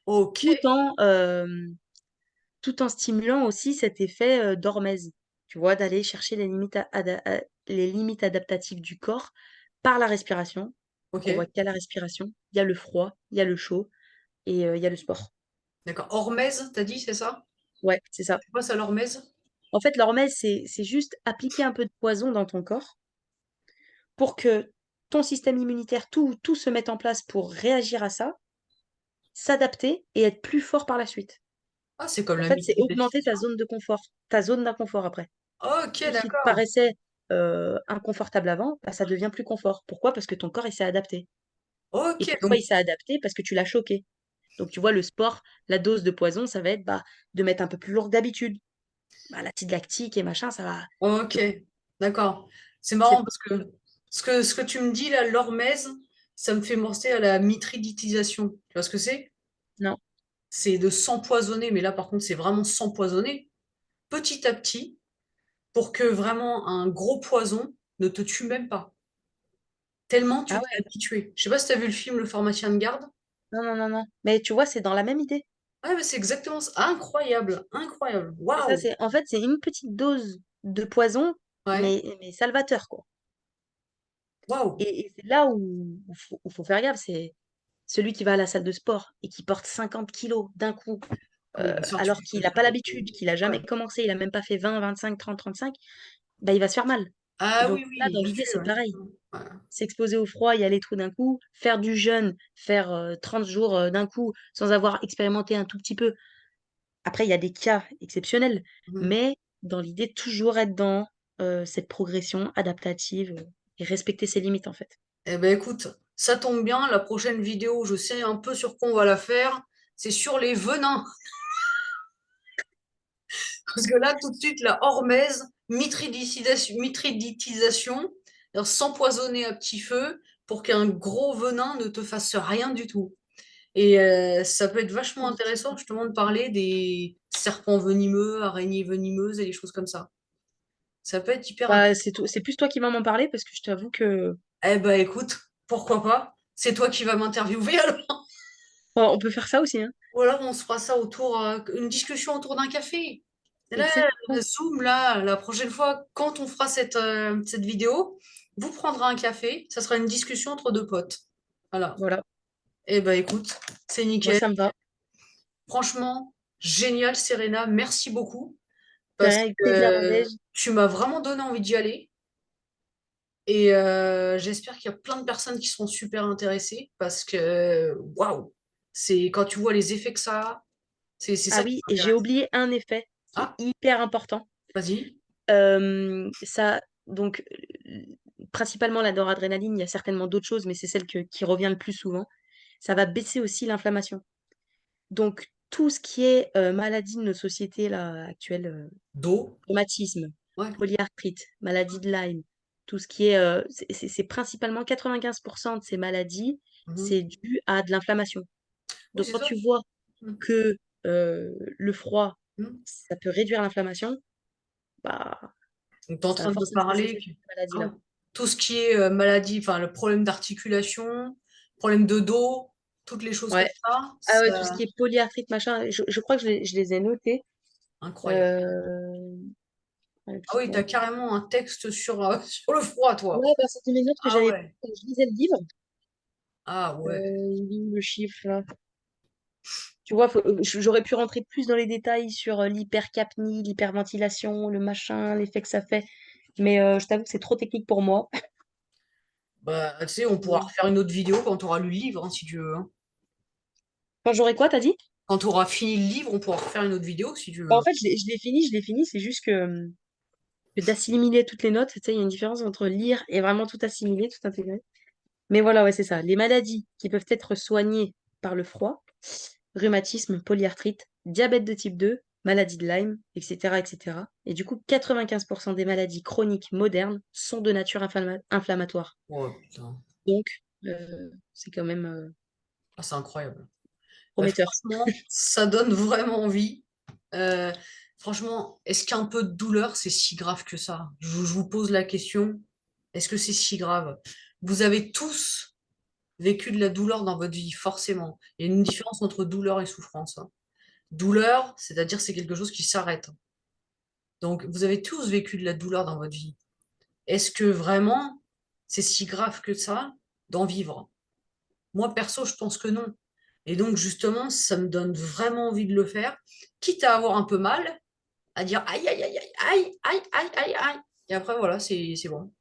ok, Tout en, tout en stimulant aussi cet effet d'hormèse. Tu vois, d'aller chercher les limites adaptatives du corps par la respiration. ok. On voit qu'il y a la respiration, il y a le froid, il y a le chaud et il y a le sport. D'accord. Hormèse, t'as dit, c'est ça? Ouais, c'est ça. C'est quoi ça, l'hormèse? En fait, l'hormèse, c'est juste appliquer un peu de poison dans ton corps pour que ton système immunitaire, tout se mette en place pour réagir à ça, s'adapter et être plus fort par la suite. Ah, c'est comme En la fait, c'est augmenter ta microdéfinition. zone de confort, ta zone d'inconfort après. Ok, Tout ce qui te d'accord. paraissait inconfortable avant, bah, ça devient plus confort. Pourquoi? Parce que ton corps, il s'est adapté. Et Ok, pourquoi donc, il s'est adapté? Parce que tu l'as choqué. Donc, tu vois, le sport, la dose de poison, ça va être bah, de mettre un peu plus lourd que d'habitude. Bah, l'acide lactique et machin, ça va ok, d'accord. C'est c'est marrant parce que ce que tu me dis là, l'hormèse, ça me fait penser à la mitriditisation. Tu vois ce que c'est? non. C'est de s'empoisonner, mais là par contre, c'est vraiment s'empoisonner petit à petit pour que vraiment un gros poison ne te tue même pas. Tellement Ah tu t'es ouais, habitué. Je sais pas si tu as vu le film Le pharmacien de garde. non, non, non, non. Mais tu vois, c'est dans la même idée. Ouais, mais c'est exactement ça. Incroyable, incroyable. C'est ça, Waouh. en fait, c'est une petite dose de poison, Ouais, mais salvateur, quoi. waouh. Et c'est là où faut faire gaffe, c'est celui qui va à la salle de sport et qui porte 50 kilos d'un coup, Ah oui, bien sûr, tu alors peux qu'il te n'a faire pas l'habitude, qu'il a ouais. jamais commencé, il a même pas fait 20, 25, 30, 35, bah, il va se faire mal. Et Ah donc oui, là, oui, dans il l'idée, fut, c'est ouais. pareil. Ouais. S'exposer au froid, y aller tout d'un coup, faire du jeûne, faire 30 jours d'un coup, sans avoir expérimenté un tout petit peu. Après, il y a des cas exceptionnels, Mhm. mais dans l'idée, toujours être dans cette progression adaptative et respecter ses limites, en fait. Eh ben écoute, ça tombe bien, la prochaine vidéo, je sais un peu sur quoi on va la faire. C'est sur les venins. Parce que là, tout de suite, la hormèse, mitriditisation, alors s'empoisonner à petit feu pour qu'un gros venin ne te fasse rien du tout. Et ça peut être vachement intéressant justement de parler des serpents venimeux, araignées venimeuses et des choses comme ça. Ça peut être hyper Bah, intéressant. c'est plus toi qui vas m'en parler parce que je t'avoue que Eh ben écoute, pourquoi pas? C'est toi qui vas m'interviewer alors. bon, on peut faire ça aussi, hein. Ou alors on se fera ça autour, une discussion autour d'un café. Et là, Exactement. Zoom, là, la prochaine fois, quand on fera cette vidéo, vous prendrez un café, ça sera une discussion entre deux potes. Voilà. Voilà. Eh ben écoute, c'est Moi, nickel. ça me va. Franchement, génial, Serena. Merci beaucoup De parce rien, avec plaisir, que Nadège. tu m'as vraiment donné envie d'y aller. Et j'espère qu'il y a plein de personnes qui seront super intéressées parce que, waouh, c'est quand tu vois les effets que ça a, c'est Ah ça qui oui, et j'ai m'intéresse. oublié un effet qui est Ah, hyper important. vas-y. Ça, donc, principalement la noradrénaline, il y a certainement d'autres choses, mais c'est celle qui revient le plus souvent. Ça va baisser aussi l'inflammation. Donc, tout ce qui est maladie de nos sociétés là, actuelles, Dos. rhumatisme, Ouais. polyarthrite, maladie de Lyme, tout ce qui est, c'est principalement 95% de ces maladies, Mhm. c'est dû à de l'inflammation. Oui, Donc, c'est quand ça. tu vois Mhm. que le froid, Mhm. ça peut réduire l'inflammation, bah, Donc, tu es en ça va train de me forcément baisser parler cette que maladie-là. tout ce qui est maladie, enfin le problème d'articulation, problème de dos, toutes les choses comme Ouais. ça, Ah ouais, tout ce qui ça, est polyarthrite, machin, je crois que je les ai notés. incroyable. Euh, ouais, Ah oui, tu as carrément un texte sur, sur le froid, toi. ouais, bah, c'était mes notes que Ah j'avais ouais. quand je lisais le livre. Ah ouais. Il est où le chiffre là? Tu vois, j'aurais pu rentrer plus dans les détails sur l'hypercapnie, l'hyperventilation, le machin, l'effet que ça fait. Mais je t'avoue que c'est trop technique pour moi. Bah, tu sais, on pourra Mm. refaire une autre vidéo quand tu auras lu le livre, hein, si tu veux, hein. Quand j'aurai quoi, t'as dit? Quand tu auras fini le livre, on pourra refaire une autre vidéo, si tu Bah, en veux. fait, je l'ai fini. C'est juste que d'assimiler toutes les notes, tu sais, il y a une différence entre lire et vraiment tout assimiler, tout intégrer. Mais voilà, ouais, c'est ça. Les maladies qui peuvent être soignées par le froid, rhumatisme, polyarthrite, diabète de type 2, maladie de Lyme, etc., etc. Et du coup, 95% des maladies chroniques modernes sont de nature inflammatoire. Oh putain. Donc, c'est quand même Ah, c'est incroyable. Bah, prometteur. franchement, ça donne vraiment envie. Euh, franchement, est-ce qu'un peu de douleur, c'est si grave que ça? Je vous pose la question. Est-ce que c'est si grave? Vous avez tous vécu de la douleur dans votre vie, forcément. Il y a une différence entre douleur et souffrance, hein. Douleur, c'est-à-dire c'est quelque chose qui s'arrête. Donc, vous avez tous vécu de la douleur dans votre vie. Est-ce que vraiment c'est si grave que ça d'en vivre? Moi, perso, je pense que non. Et donc, justement, ça me donne vraiment envie de le faire, quitte à avoir un peu mal, à dire aïe, aïe, aïe, aïe, aïe, aïe, aïe, aïe, aïe. Et après, voilà, c'est bon.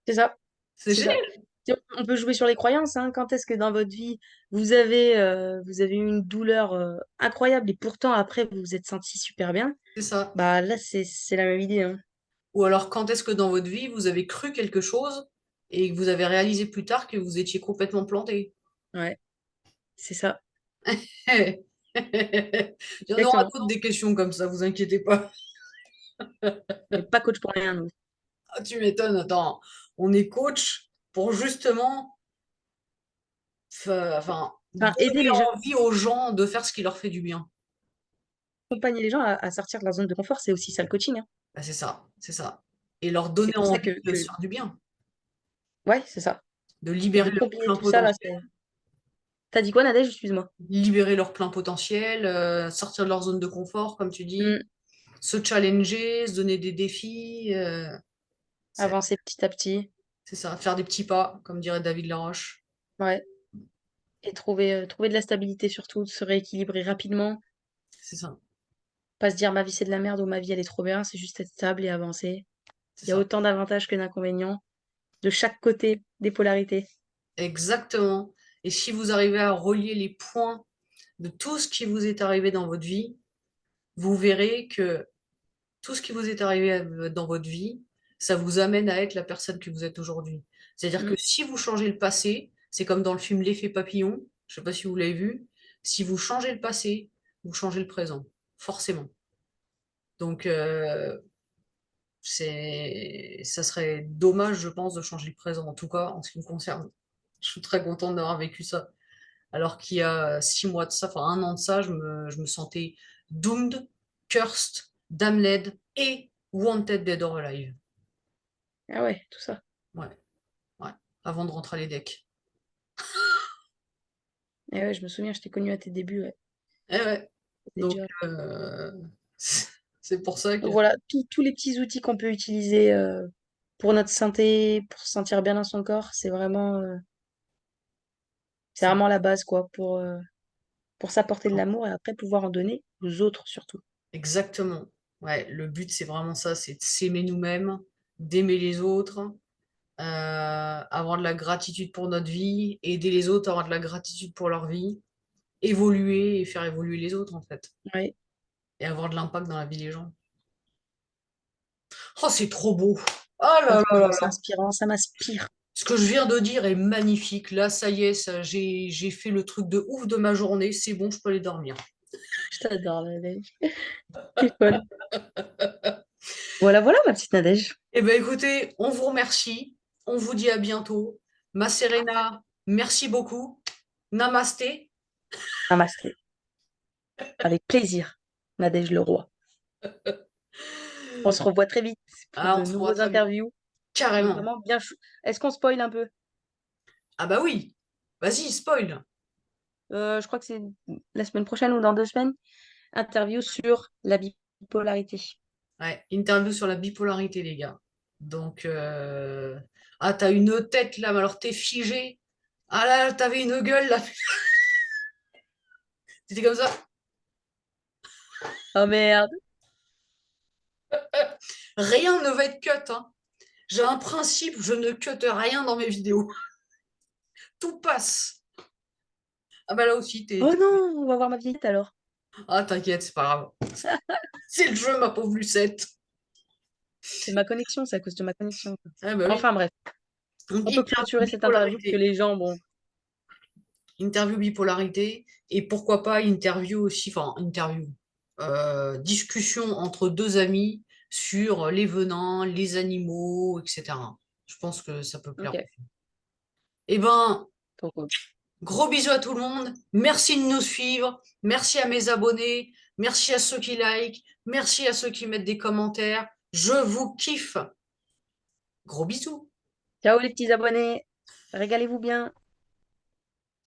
C'est ça, C'est c'est ça. génial, On peut jouer sur les croyances, hein. Quand est-ce que dans votre vie, vous avez eu une douleur incroyable et pourtant après vous vous êtes senti super bien, c'est ça. bah là c'est la même idée, hein. Ou alors, quand est-ce que dans votre vie, vous avez cru quelque chose et que vous avez réalisé plus tard que vous étiez complètement planté? Ouais, c'est ça, Il y en aura exactement. d'autres des questions comme ça, vous inquiétez pas. On n'est pas coach pour rien, nous. Ah, tu m'étonnes, attends, on est coach pour justement enfin, Enfin, aider donner les gens, envie aux gens de faire ce qui leur fait du bien. accompagner les gens à sortir de leur zone de confort, c'est aussi ça le coaching, hein. Bah, c'est ça, c'est ça. Et leur C'est donner pour ça envie de se que... faire du bien, Ouais, c'est ça. de Et de libérer leur combiner plein tout ça, là, potentiel, c'est... T'as dit quoi, Nadège? Excuse-moi. libérer leur plein potentiel, sortir de leur zone de confort, comme tu dis, Hmm, se challenger, se donner des défis, c'est avancer petit à petit. c'est ça, faire des petits pas, comme dirait David Laroche. Ouais. Et trouver de la stabilité surtout, se rééquilibrer rapidement. C'est ça, Pas se dire ma vie c'est de la merde ou ma vie elle est trop bien, c'est juste être stable et avancer. c'est Il y a ça. autant d'avantages que d'inconvénients de chaque côté des polarités. Exactement. Et si vous arrivez à relier les points de tout ce qui vous est arrivé dans votre vie, vous verrez que tout ce qui vous est arrivé dans votre vie, ça vous amène à être la personne que vous êtes aujourd'hui. C'est-à-dire que Mm. si vous changez le passé, c'est comme dans le film L'effet papillon, je ne sais pas si vous l'avez vu, si vous changez le passé, vous changez le présent, forcément. Donc, ça serait dommage, je pense, de changer le présent, en tout cas en ce qui me concerne. Je suis très contente d'avoir vécu ça. Alors qu'il y a 6 mois de ça, enfin un an de ça, je me sentais doomed, cursed, damned et wanted dead or alive. Ah ouais, tout ça. Ouais, ouais. Avant de rentrer à les decks. Et ouais, je me souviens, je t'ai connu à tes débuts, ouais. Eh ouais. C'était Donc, déjà... c'est pour ça que Donc voilà, tous les petits outils qu'on peut utiliser pour notre santé, pour se sentir bien dans son corps, c'est C'est vraiment la base, quoi, pour s'apporter de l'amour et après pouvoir en donner aux autres surtout. exactement. Ouais, le but, c'est vraiment ça, c'est de s'aimer nous-mêmes, d'aimer les autres, avoir de la gratitude pour notre vie, aider les autres à avoir de la gratitude pour leur vie, évoluer et faire évoluer les autres, en fait, Ouais, et avoir de l'impact dans la vie des gens. Oh, c'est trop beau. Oh c'est là là là trop, c'est là. inspirant, ça m'inspire. Ce que je viens de dire est magnifique. Là, ça y est, ça, j'ai fait le truc de ouf de ma journée. C'est bon, je peux aller dormir. Je t'adore, Nadège. T'es folle. Voilà, voilà, ma petite Nadège. Eh bien, écoutez, on vous remercie. On vous dit à bientôt. Ma Serena, merci beaucoup. Namasté. Namasté. Avec plaisir, Nadège le roi. On se revoit très vite pour Ah, on de se revoit nouveaux très vite. interviews. Carrément. Vraiment bien chou. Est-ce qu'on spoil un peu? Ah bah oui. Vas-y, spoil. Je crois que c'est la semaine prochaine ou dans 2 semaines. Interview sur la bipolarité. Ouais, interview sur la bipolarité, les gars. Donc, ah, t'as une tête là, mais alors t'es figé. Ah là, t'avais une gueule là. C'était comme ça. Oh merde. Rien ne va être cut, hein. J'ai un principe, je ne cut rien dans mes vidéos. Tout passe. Ah bah là aussi, Oh non, on va voir ma vieillette alors. Ah, t'inquiète, c'est pas grave. C'est le jeu, ma pauvre Lucette. C'est ma connexion, c'est à cause de ma connexion. Ah bah oui. Enfin bref, On on dit peut interview clôturer cette interview que bipolarité. les gens, bon, Interview bipolarité. Et pourquoi pas interview aussi, enfin, interview. Discussion entre deux amis sur les venins, les animaux, etc. Je pense que ça peut plaire. ok, Eh ben, trop cool. gros bisous à tout le monde. Merci de nous suivre. Merci à mes abonnés. Merci à ceux qui like. Merci à ceux qui mettent des commentaires. Je vous kiffe. Gros bisous. Ciao les petits abonnés, régalez-vous bien.